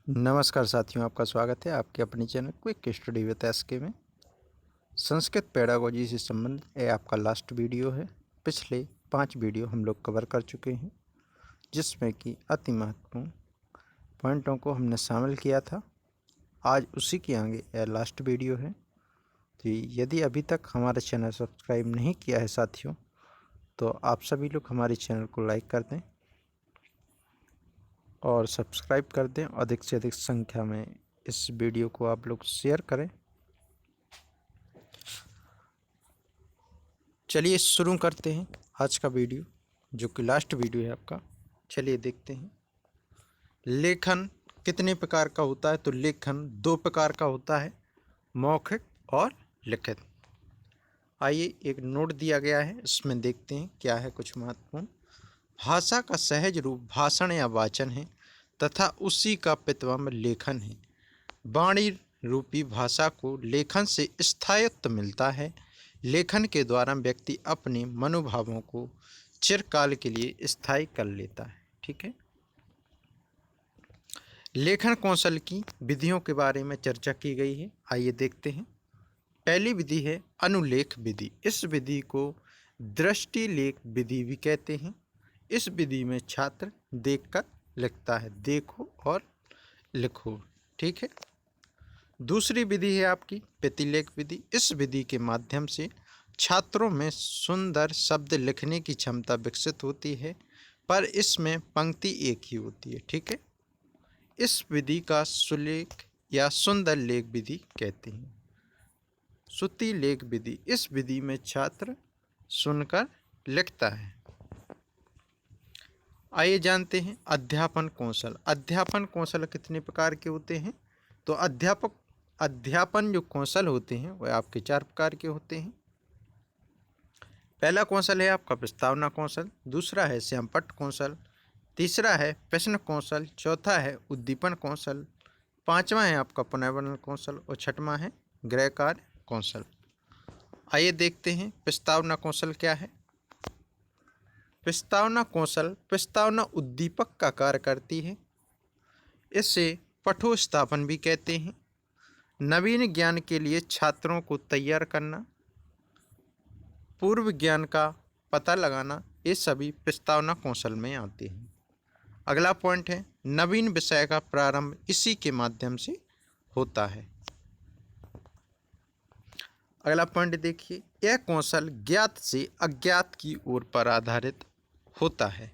नमस्कार साथियों, आपका स्वागत है आपके अपने channel quick study with SK में। संस्कृत पेडागोजी से संबंधित ये आपका लास्ट वीडियो है। पिछले 5 वीडियो हम लोग कवर कर चुके हैं, जिसमें कि अति महत्वपूर्ण पॉइंटों को हमने शामिल किया था। आज उसी के आगे यह लास्ट वीडियो है। तो यदि अभी तक हमारा चैनल सब्सक्राइब नहीं किया है साथियों, तो आप सभी लोग हमारे चैनल को लाइक कर दें और सब्सक्राइब कर दें। अधिक से अधिक संख्या में इस वीडियो को आप लोग शेयर करें। चलिए शुरू करते हैं आज का वीडियो, जो कि लास्ट वीडियो है आपका। चलिए देखते हैं लेखन कितने प्रकार का होता है। तो लेखन 2 प्रकार का होता है, मौखिक और लिखित। आइए एक नोट दिया गया है, इसमें देखते हैं क्या है कुछ महत्वपूर्ण। भाषा का सहज रूप भाषण या वाचन है तथा उसी का प्रतिबिंब लेखन है। वाणी रूपी भाषा को लेखन से स्थायित्व मिलता है। लेखन के द्वारा व्यक्ति अपने मनोभावों को चिरकाल के लिए स्थायी कर लेता है। ठीक है, लेखन कौशल की विधियों के बारे में चर्चा की गई है। आइए देखते हैं। पहली विधि है अनुलेख विधि। इस विधि को दृष्टिलेख विधि भी कहते हैं। इस विधि में छात्र देखकर लिखता है, देखो और लिखो। ठीक है। दूसरी विधि है आपकी प्रतिलेख विधि। इस विधि के माध्यम से छात्रों में सुंदर शब्द लिखने की क्षमता विकसित होती है, पर इसमें पंक्ति एक ही होती है। ठीक है, इस विधि का सुलेख या सुंदर लेख विधि कहते हैं। श्रुति लेख विधि, इस विधि में छात्र सुनकर लिखता है। आइए जानते हैं अध्यापन कौशल। अध्यापन कौशल कितने प्रकार के होते हैं। तो अध्यापन जो कौशल होते हैं वह आपके 4 प्रकार के होते हैं। पहला कौशल है आपका प्रस्तावना कौशल, दूसरा है श्यामपट्ट कौशल, तीसरा है प्रश्न कौशल, चौथा है उद्दीपन कौशल, पांचवा है आपका पुनर्वर्णन कौशल और छठवां है गृह कार्य कौशल। आइए देखते हैं प्रस्तावना कौशल क्या है। प्रस्तावना कौशल प्रस्तावना उद्दीपक का कार्य करती है। इसे पठोस्थापन भी कहते हैं। नवीन ज्ञान के लिए छात्रों को तैयार करना, पूर्व ज्ञान का पता लगाना, ये सभी प्रस्तावना कौशल में आते हैं। अगला पॉइंट है नवीन विषय का प्रारंभ इसी के माध्यम से होता है। अगला पॉइंट देखिए, यह कौशल ज्ञात से अज्ञात की ओर पर आधारित होता है।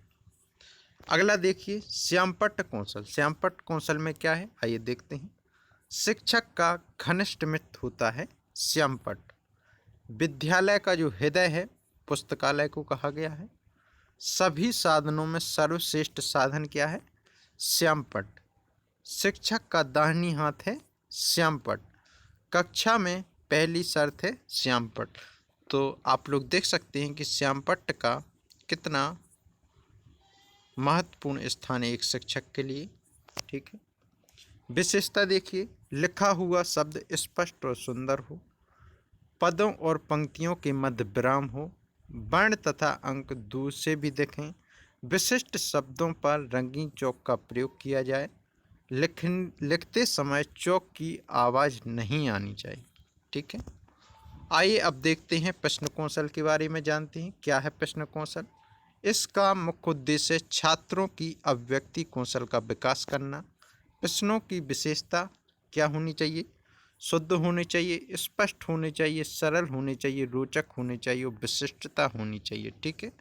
अगला देखिए श्यामपट्ट कौशल। श्यामपट्ट कौशल में क्या है, आइए देखते हैं। शिक्षक का घनिष्ठ मित्र होता है श्यामपट्ट। विद्यालय का जो हृदय है पुस्तकालय को कहा गया है। सभी साधनों में सर्वश्रेष्ठ साधन क्या है, श्यामपट्ट। शिक्षक का दाहिनी हाथ है श्यामपट्ट। कक्षा में पहली शर्त है श्यामपट्ट। तो आप लोग देख सकते हैं कि श्यामपट्ट का कितना महत्वपूर्ण स्थान है एक शिक्षक के लिए। ठीक है, विशेषता देखिए, लिखा हुआ शब्द स्पष्ट और सुंदर हो, पदों और पंक्तियों के मध्य विराम हो, वर्ण तथा अंक दूर से भी दिखें, विशिष्ट शब्दों पर रंगीन चौक का प्रयोग किया जाए, लिखते समय चौक की आवाज़ नहीं आनी चाहिए। ठीक है, आइए अब देखते हैं प्रश्न कौशल के बारे में, जानते हैं क्या है प्रश्न कौशल। इसका मुख्य उद्देश्य छात्रों की अभिव्यक्ति कौशल का विकास करना। प्रश्नों की विशेषता क्या होनी चाहिए, शुद्ध होने चाहिए, स्पष्ट होने चाहिए, सरल होने चाहिए, रोचक होने चाहिए और विशिष्टता होनी चाहिए। ठीक है,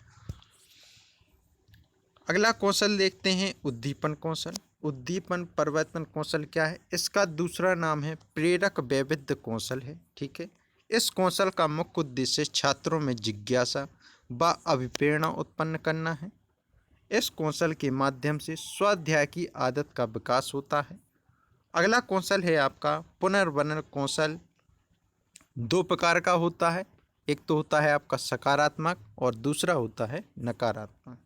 अगला कौशल देखते हैं उद्दीपन कौशल। उद्दीपन परिवर्तन कौशल क्या है, इसका दूसरा नाम है प्रेरक वैविध्य कौशल है। ठीक है, इस कौशल का मुख्य उद्देश्य छात्रों में जिज्ञासा व अभिप्रेरणा उत्पन्न करना है। इस कौशल के माध्यम से स्वाध्याय की आदत का विकास होता है। अगला कौशल है आपका पुनर्वर्णन कौशल। 2 प्रकार का होता है, एक तो होता है आपका सकारात्मक और दूसरा होता है नकारात्मक।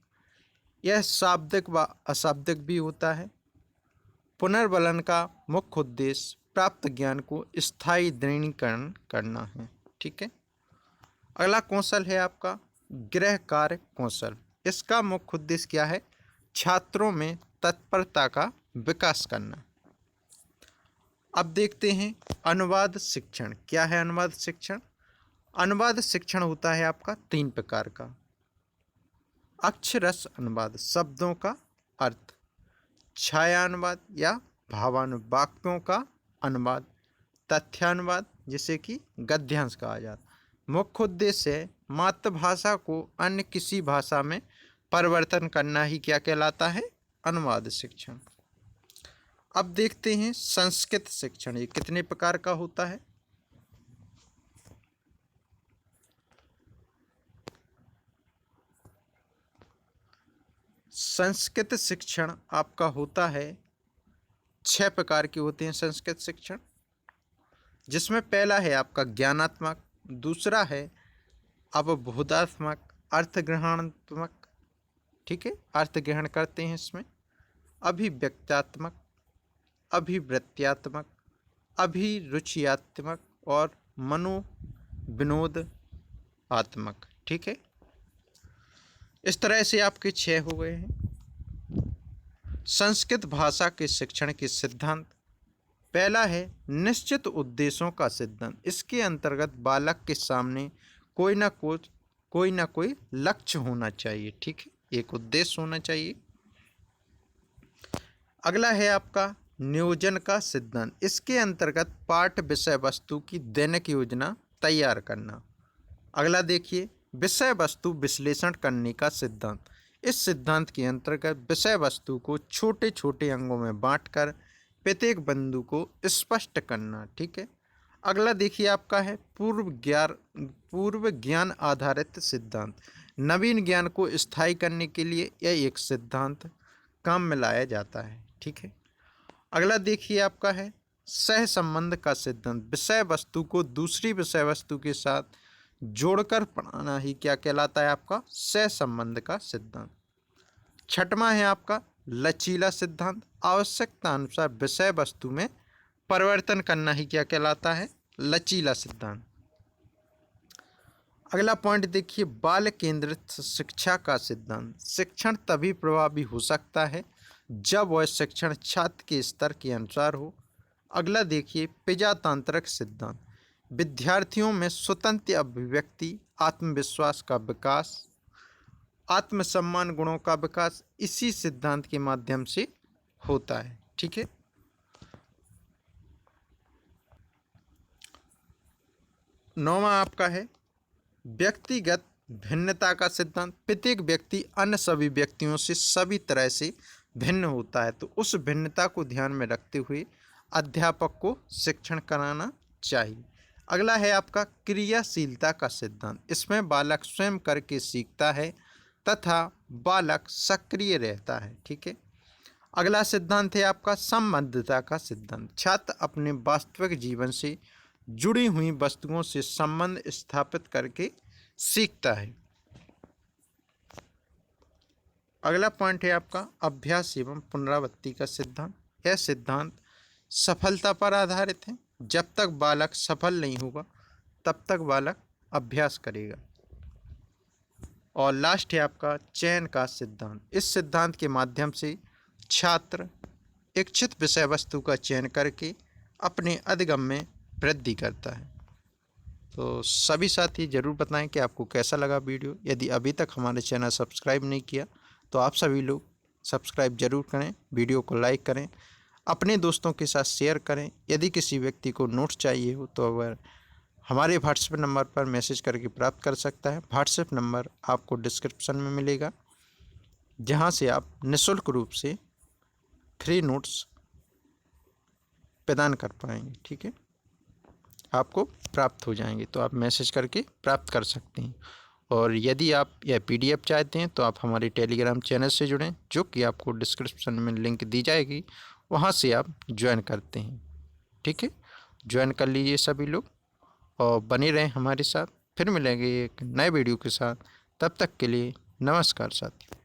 यह शाब्दिक व अशाब्दिक भी होता है। पुनर्वर्णन का मुख्य उद्देश्य प्राप्त ज्ञान को स्थायी दृढ़ीकरण करना है। ठीक है, अगला कौशल है आपका गृह कार्य कौशल। इसका मुख्य उद्देश्य क्या है, छात्रों में तत्परता का विकास करना। अब देखते हैं अनुवाद शिक्षण क्या है। अनुवाद शिक्षण, अनुवाद शिक्षण होता है आपका 3 प्रकार का। अक्षरस अनुवाद, शब्दों का अर्थ, छाया अनुवाद या भावानुवाद, वाक्यों का अनुवाद, तथ्यानुवाद जिसे कि गद्यांश कहा जाता है। मुख्य उद्देश्य है मातृभाषा को अन्य किसी भाषा में परिवर्तन करना ही क्या कहलाता है, अनुवाद शिक्षण। अब देखते हैं संस्कृत शिक्षण, ये कितने प्रकार का होता है। संस्कृत शिक्षण आपका होता है 6 प्रकार के होते हैं संस्कृत शिक्षण, जिसमें पहला है आपका ज्ञानात्मक, दूसरा है अवबोधात्मक, अर्थग्रहणात्मक, ठीक है, अर्थ ग्रहण करते हैं इसमें, अभिव्यक्त्यात्मक, अभिवृत्त्यात्मक, अभिरुचियात्मक और मनोविनोदात्मक, ठीक है। इस तरह से आपके 6 हो गए हैं। संस्कृत भाषा के शिक्षण के सिद्धांत, पहला है निश्चित उद्देश्यों का सिद्धांत। इसके अंतर्गत बालक के सामने कोई ना कोई लक्ष्य होना चाहिए, ठीक है, एक उद्देश्य होना चाहिए। अगला है आपका नियोजन का सिद्धांत। इसके अंतर्गत पाठ विषय वस्तु की दैनिक योजना तैयार करना। अगला देखिए विषय वस्तु विश्लेषण करने का सिद्धांत। इस सिद्धांत के अंतर्गत विषय वस्तु को छोटे छोटे अंगों में बांटकर प्रत्येक बिंदु को स्पष्ट करना, ठीक है। अगला देखिए आपका है पूर्व ज्ञान आधारित सिद्धांत। नवीन ज्ञान को स्थायी करने के लिए यह एक सिद्धांत काम में लाया जाता है, ठीक है। अगला देखिए आपका है सह संबंध का सिद्धांत। विषय वस्तु को दूसरी विषय वस्तु के साथ जोड़कर पढ़ाना ही क्या कहलाता है, आपका सह संबंध का सिद्धांत। छठवां है आपका लचीला सिद्धांत। आवश्यकता अनुसार विषय वस्तु में परिवर्तन करना ही क्या कहलाता है, लचीला सिद्धांत। अगला पॉइंट देखिए बाल केंद्रित शिक्षा का सिद्धांत। शिक्षण तभी प्रभावी हो सकता है जब वह शिक्षण छात्र के स्तर के अनुसार हो। अगला देखिए प्रजातांत्रिक सिद्धांत। विद्यार्थियों में स्वतंत्र अभिव्यक्ति, आत्मविश्वास का विकास, आत्मसम्मान गुणों का विकास इसी सिद्धांत के माध्यम से होता है, ठीक है। नौवां आपका है व्यक्तिगत भिन्नता का सिद्धांत। प्रत्येक व्यक्ति अन्य सभी व्यक्तियों से सभी तरह से भिन्न होता है, तो उस भिन्नता को ध्यान में रखते हुए अध्यापक को शिक्षण कराना चाहिए। अगला है आपका क्रियाशीलता का सिद्धांत। इसमें बालक स्वयं करके सीखता है तथा बालक सक्रिय रहता है, ठीक है। अगला सिद्धांत है आपका संबद्धता का सिद्धांत। छात्र अपने वास्तविक जीवन से जुड़ी हुई वस्तुओं से संबंध स्थापित करके सीखता है। अगला पॉइंट है आपका अभ्यास एवं पुनरावृत्ति का सिद्धांत। यह सिद्धांत सफलता पर आधारित है। जब तक बालक सफल नहीं होगा तब तक बालक अभ्यास करेगा। और लास्ट है आपका चयन का सिद्धांत। इस सिद्धांत के माध्यम से छात्र इच्छित विषय वस्तु का चयन करके अपने अधिगम में वृद्धि करता है। तो सभी साथी ज़रूर बताएं कि आपको कैसा लगा वीडियो। यदि अभी तक हमारे चैनल सब्सक्राइब नहीं किया तो आप सभी लोग सब्सक्राइब जरूर करें, वीडियो को लाइक करें, अपने दोस्तों के साथ शेयर करें। यदि किसी व्यक्ति को नोट्स चाहिए हो तो अगर हमारे व्हाट्सएप नंबर पर मैसेज करके प्राप्त कर सकता है। व्हाट्सएप नंबर आपको डिस्क्रिप्शन में मिलेगा, जहां से आप निःशुल्क रूप से फ्री नोट्स प्रदान कर पाएंगे, ठीक है, आपको प्राप्त हो जाएंगे, तो आप मैसेज करके प्राप्त कर सकते हैं। और यदि आप यह PDF चाहते हैं तो आप हमारे टेलीग्राम चैनल से जुड़ें, जो कि आपको डिस्क्रिप्शन में लिंक दी जाएगी, वहां से आप ज्वाइन करते हैं, ठीक है। ज्वाइन कर लीजिए सभी लोग और बने रहें हमारे साथ। फिर मिलेंगे एक नए वीडियो के साथ, तब तक के लिए नमस्कार साथियों।